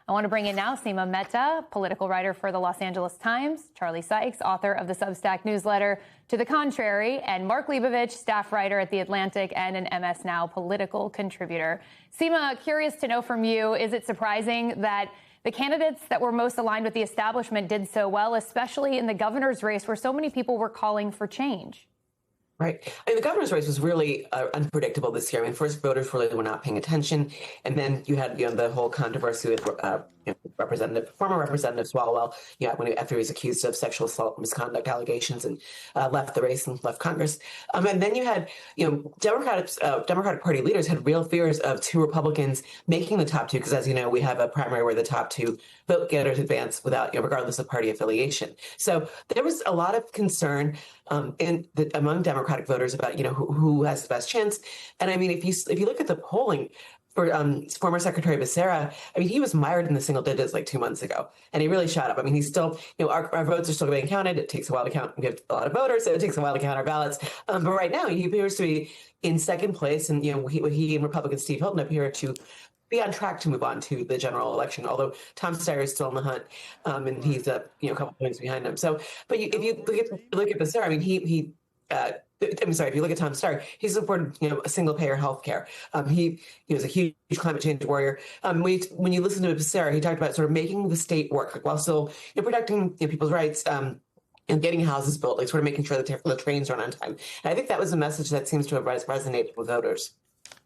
I want to bring in now Seema Mehta, political writer for the Los Angeles Times, Charlie Sykes, author of the Substack newsletter To the Contrary, and Mark Leibovich, staff writer at The Atlantic and an MS Now political contributor. Seema, curious to know from you, is it surprising that the candidates that were most aligned with the establishment did so well, especially in the governor's race where so many people were calling for change? Right. I mean, the governor's race was really unpredictable this year. I mean, first, voters really were not paying attention. And then you had, the whole controversy with former Representative Swalwell, after he was accused of sexual assault and misconduct allegations and left the race and left Congress. And then you had, Democratic Party leaders had real fears of two Republicans making the top two, because as you know, we have a primary where the top two vote getters advance without, regardless of party affiliation. So there was a lot of concern among Democratic voters about, who has the best chance. And I mean, if you look at the polling for former Secretary Becerra, I mean, he was mired in the single digits like 2 months ago, and he really shot up. I mean, he's still, our votes are still being counted. It takes a while to count. We have a lot of voters, so it takes a while to count our ballots. But right now, he appears to be in second place, and he and Republican Steve Hilton appear to be on track to move on to the general election, although Tom Steyer is still in the hunt, and he's a couple points behind him. So, but if you look at Becerra, I mean, if you look at Tom Steyer, he supported a single payer health care. He was a huge climate change warrior. When you listen to Becerra, he talked about sort of making the state work while still protecting people's rights. And getting houses built, like sort of making sure that the trains run on time. And I think that was a message that seems to have resonated with voters.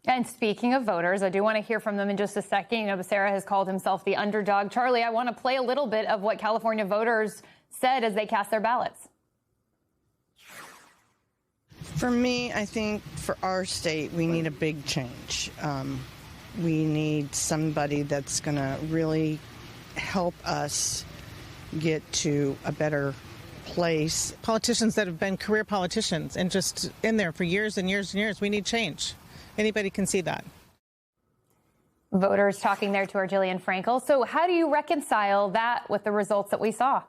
And speaking of voters, I do want to hear from them in just a second. Becerra has called himself the underdog. Charlie, I want to play a little bit of what California voters said as they cast their ballots. For me, I think for our state, we need a big change. We need somebody that's going to really help us get to a better place. Politicians that have been career politicians and just in there for years and years and years, we need change. Anybody can see that. Voters talking there to our Jillian Frankel. So how do you reconcile that with the results that we saw?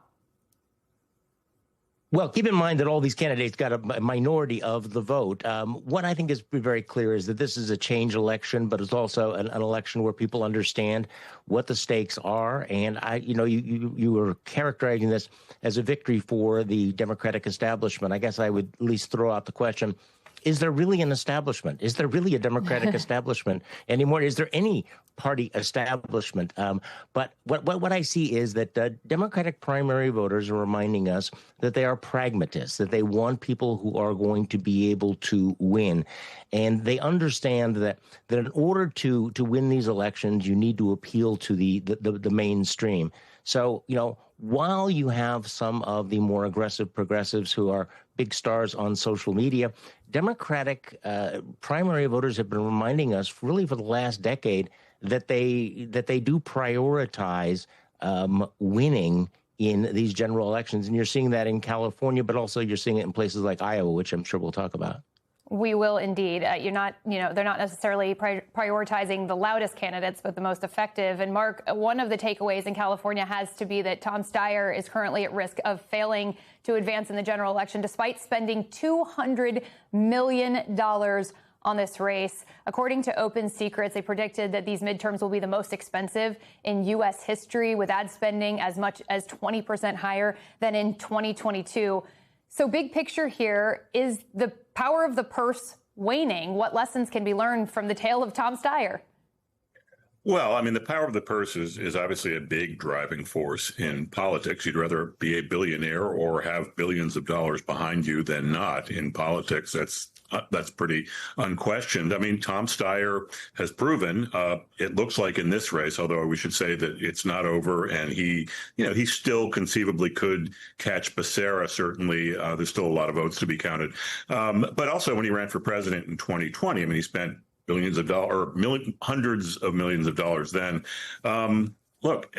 Well, keep in mind that all these candidates got a minority of the vote. What I think is very clear is that this is a change election, but it's also an election where people understand what the stakes are. And you were characterizing this as a victory for the Democratic establishment. I guess I would at least throw out the question: is there really an establishment? Is there really a Democratic establishment anymore? Is there any party establishment? But what I see is that Democratic primary voters are reminding us that they are pragmatists, that they want people who are going to be able to win. And they understand that in order to win these elections, you need to appeal to the mainstream. So, while you have some of the more aggressive progressives who are big stars on social media, Democratic primary voters have been reminding us really for the last decade that they do prioritize winning in these general elections. And you're seeing that in California, but also you're seeing it in places like Iowa, which I'm sure we'll talk about. We will indeed. They're not necessarily prioritizing the loudest candidates, but the most effective. And Mark, one of the takeaways in California has to be that Tom Steyer is currently at risk of failing to advance in the general election, despite spending $200 million on this race. According to Open Secrets, they predicted that these midterms will be the most expensive in U.S. history, with ad spending as much as 20% higher than in 2022. So big picture here, is the power of the purse waning? What lessons can be learned from the tale of Tom Steyer? Well, I mean, the power of the purse is obviously a big driving force in politics. You'd rather be a billionaire or have billions of dollars behind you than not in politics. That's pretty unquestioned. I mean, Tom Steyer has proven, it looks like in this race, although we should say that it's not over, and he still conceivably could catch Becerra. Certainly, there's still a lot of votes to be counted. But also when he ran for president in 2020, I mean, he spent billions of dollars, or hundreds of millions of dollars then. Look,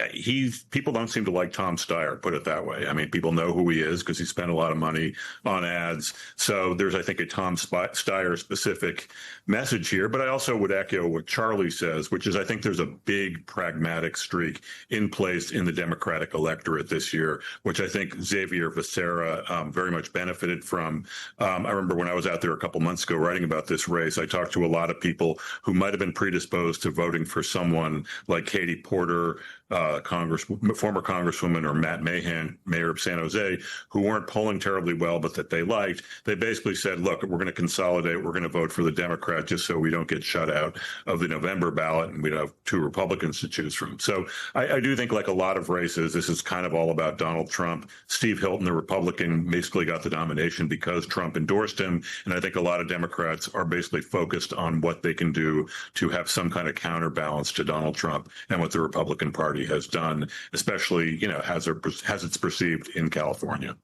people don't seem to like Tom Steyer, put it that way. I mean, people know who he is because he spent a lot of money on ads. So there's, I think, a Tom Steyer specific message here. But I also would echo what Charlie says, which is I think there's a big pragmatic streak in place in the Democratic electorate this year, which I think Xavier Becerra very much benefited from. I remember when I was out there a couple months ago writing about this race, I talked to a lot of people who might have been predisposed to voting for someone like Katie Porter, former Congresswoman or Matt Mahan, mayor of San Jose, who weren't polling terribly well, but that they liked. They basically said, look, we're going to consolidate. We're going to vote for the Democrat just so we don't get shut out of the November ballot and we'd have two Republicans to choose from. So I do think, like a lot of races, this is kind of all about Donald Trump. Steve Hilton, the Republican, basically got the nomination because Trump endorsed him. And I think a lot of Democrats are basically focused on what they can do to have some kind of counterbalance to Donald Trump and what the Republican Party has done, especially, as it's perceived in California.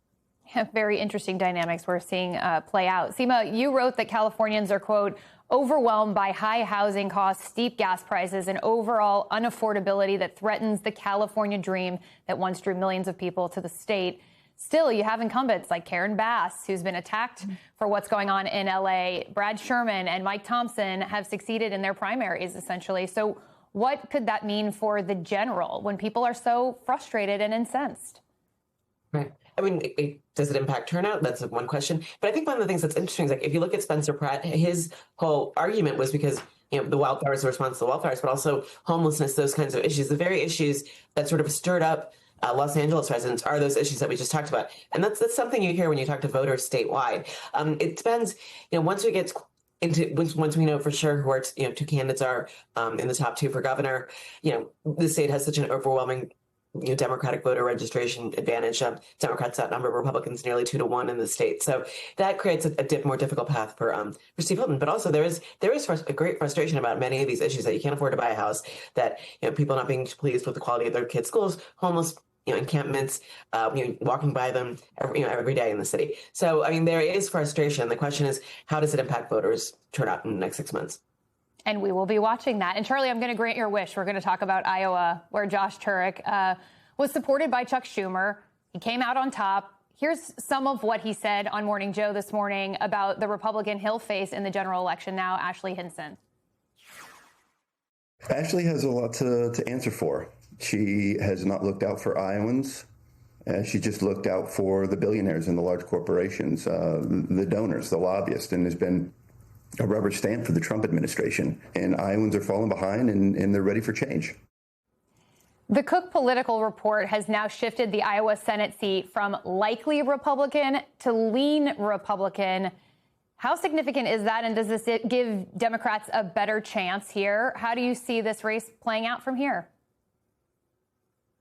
Very interesting dynamics we're seeing play out. Seema, you wrote that Californians are, quote, overwhelmed by high housing costs, steep gas prices, and overall unaffordability that threatens the California dream that once drew millions of people to the state. Still, you have incumbents like Karen Bass, who's been attacked for what's going on in L.A. Brad Sherman and Mike Thompson have succeeded in their primaries, essentially. So what could that mean for the general when people are so frustrated and incensed? Right. I mean, does it impact turnout? That's one question. But I think one of the things that's interesting is, like, if you look at Spencer Pratt, his whole argument was because, the wildfires, the response to the wildfires, but also homelessness, those kinds of issues, the very issues that sort of stirred up Los Angeles residents are those issues that we just talked about. And that's something you hear when you talk to voters statewide. It depends, once we get once we know for sure who our two candidates are in the top two for governor, the state has such an overwhelming Democratic voter registration advantage. Democrats outnumber Republicans nearly 2-1 in the state, so that creates a more difficult path for Steve Hilton. But also there is a great frustration about many of these issues, that you can't afford to buy a house, that people not being pleased with the quality of their kids' schools, homeless encampments, walking by them every day in the city. So I mean, there is frustration. The question is, how does it impact voters' turnout in the next 6 months? And we will be watching that. And Charlie, I'm going to grant your wish. We're going to talk about Iowa, where Josh Turek was supported by Chuck Schumer. He came out on top. Here's some of what he said on Morning Joe this morning about the Republican he'll face in the general election now, Ashley Hinson. Ashley has a lot to answer for. She has not looked out for Iowans. She just looked out for the billionaires and the large corporations, the donors, the lobbyists, and has been a rubber stamp for the Trump administration. And Iowans are falling behind, and they're ready for change. The Cook Political Report has now shifted the Iowa Senate seat from likely Republican to lean Republican. How significant is that, and does this give Democrats a better chance here? How do you see this race playing out from here?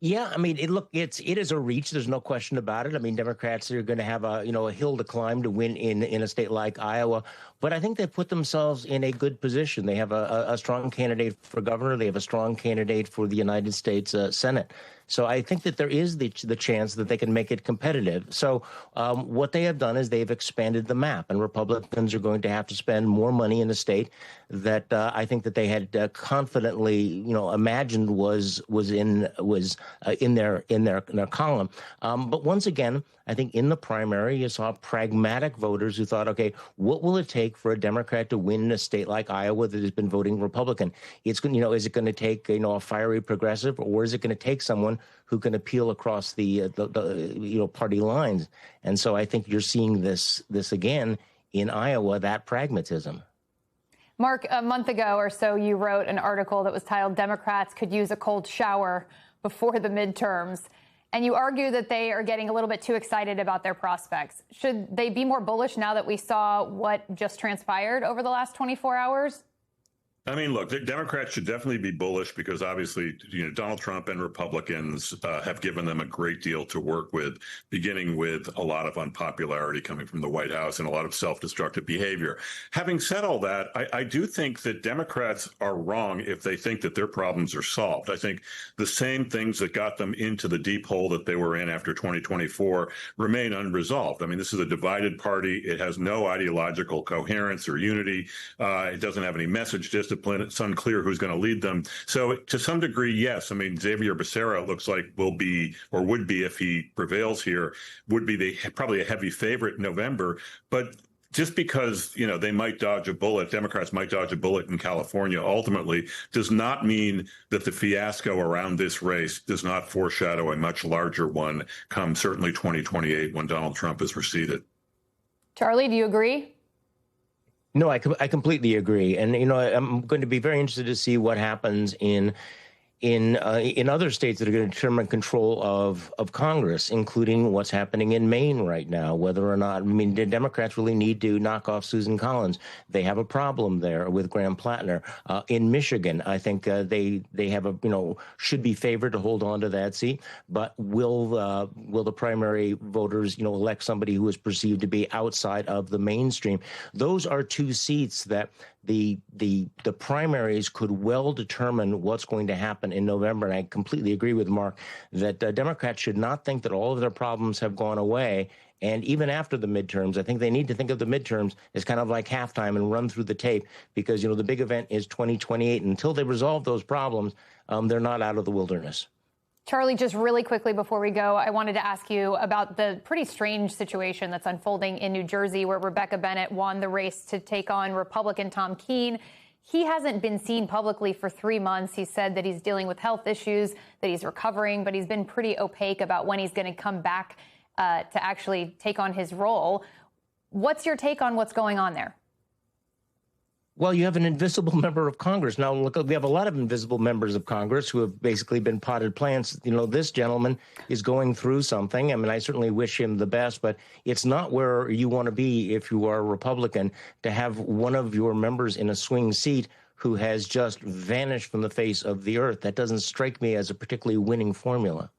Yeah, I mean, it is a reach. There's no question about it. I mean, Democrats are going to have a hill to climb to win in a state like Iowa. But I think they put themselves in a good position. They have a strong candidate for governor. They have a strong candidate for the United States Senate. So I think that there is the chance that they can make it competitive. So what they have done is they've expanded the map, and Republicans are going to have to spend more money in the state that I think that they had confidently, imagined was in their column. But once again, I think in the primary, you saw pragmatic voters who thought, okay, what will it take for a Democrat to win in a state like Iowa that has been voting Republican? It's going, is it going to take a fiery progressive, or is it going to take someone who can appeal across the party lines? And so I think you're seeing this again in Iowa, that pragmatism. Mark, a month ago or so, you wrote an article that was titled "Democrats Could Use a Cold Shower Before the Midterms." And you argue that they are getting a little bit too excited about their prospects. Should they be more bullish now that we saw what just transpired over the last 24 hours? I mean, look, the Democrats should definitely be bullish because obviously, Donald Trump and Republicans have given them a great deal to work with, beginning with a lot of unpopularity coming from the White House and a lot of self-destructive behavior. Having said all that, I do think that Democrats are wrong if they think that their problems are solved. I think the same things that got them into the deep hole that they were in after 2024 remain unresolved. I mean, this is a divided party. It has no ideological coherence or unity. It doesn't have any message discipline. It's unclear who's going to lead them. So to some degree, yes. I mean, Xavier Becerra looks like will be, or would be if he prevails here, would be probably a heavy favorite in November. But just because, they might dodge a bullet, Democrats might dodge a bullet in California ultimately, does not mean that the fiasco around this race does not foreshadow a much larger one come certainly 2028 when Donald Trump is receded. Charlie, do you agree? No, I completely agree. And, I'm going to be very interested to see what happens in in other states that are going to determine control of Congress, including what's happening in Maine right now, whether or not, I mean, the Democrats really need to knock off Susan Collins. They have a problem there with Graham Plattner. In Michigan, I think they have should be favored to hold on to that seat, but will the primary voters, elect somebody who is perceived to be outside of the mainstream? Those are two seats that the primaries could well determine what's going to happen in November. And I completely agree with Mark that Democrats should not think that all of their problems have gone away. And even after the midterms, I think they need to think of the midterms as kind of like halftime and run through the tape, because, the big event is 2028. Until they resolve those problems, they're not out of the wilderness. Charlie, just really quickly before we go, I wanted to ask you about the pretty strange situation that's unfolding in New Jersey, where Rebecca Bennett won the race to take on Republican Tom Keene. He hasn't been seen publicly for 3 months. He said that he's dealing with health issues, that he's recovering, but he's been pretty opaque about when he's going to come back to actually take on his role. What's your take on what's going on there? Well, you have an invisible member of Congress. Now, look, we have a lot of invisible members of Congress who have basically been potted plants. This gentleman is going through something. I mean, I certainly wish him the best, but it's not where you want to be if you are a Republican, to have one of your members in a swing seat who has just vanished from the face of the earth. That doesn't strike me as a particularly winning formula.